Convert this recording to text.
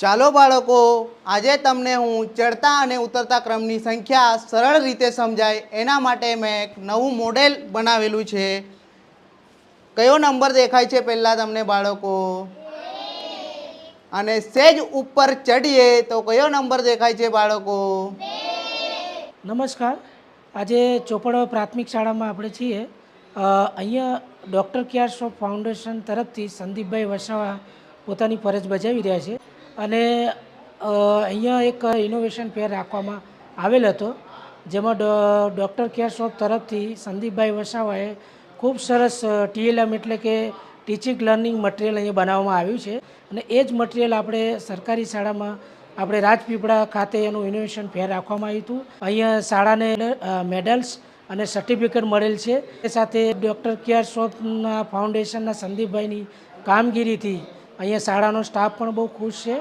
ચાલો બાળકો, આજે તમને હું ચડતા અને ઉતરતા ક્રમની સંખ્યા સરળ રીતે સમજાય એના માટે મેં એક નવું મોડેલ બનાવેલું છે। કયો નંબર દેખાય છે પહેલાં તમને બાળકો? અને સેજ ઉપર ચડીએ તો કયો નંબર દેખાય છે બાળકો? નમસ્કાર। આજે ચોપડા પ્રાથમિક શાળામાં આપણે છીએ। અહીંયા ડૉક્ટર કેર શોપ ફાઉન્ડેશન તરફથી સંદીપભાઈ વસાવા પોતાની ફરજ બજાવી રહ્યા છે અને અહીંયા એક ઇનોવેશન ફેર રાખવામાં આવેલ હતો, જેમાં ડૉક્ટર કેર શોપ તરફથી સંદીપભાઈ વસાવાએ ખૂબ સરસ TLM એટલે કે ટીચિંગ લર્નિંગ મટિરિયલ અહીંયા બનાવવામાં આવ્યું છે અને એ જ મટિરિયલ આપણે સરકારી શાળામાં આપણે રાજપીપળા ખાતે એનું ઇનોવેશન ફેર રાખવામાં આવ્યું હતું। અહીંયા શાળાને મેડલ્સ અને સર્ટિફિકેટ મળેલ છે। એ સાથે ડૉક્ટર કેર શોપના ફાઉન્ડેશનના સંદીપભાઈની કામગીરીથી અહીંયા શાળાનો સ્ટાફ પણ બહુ ખુશ છે।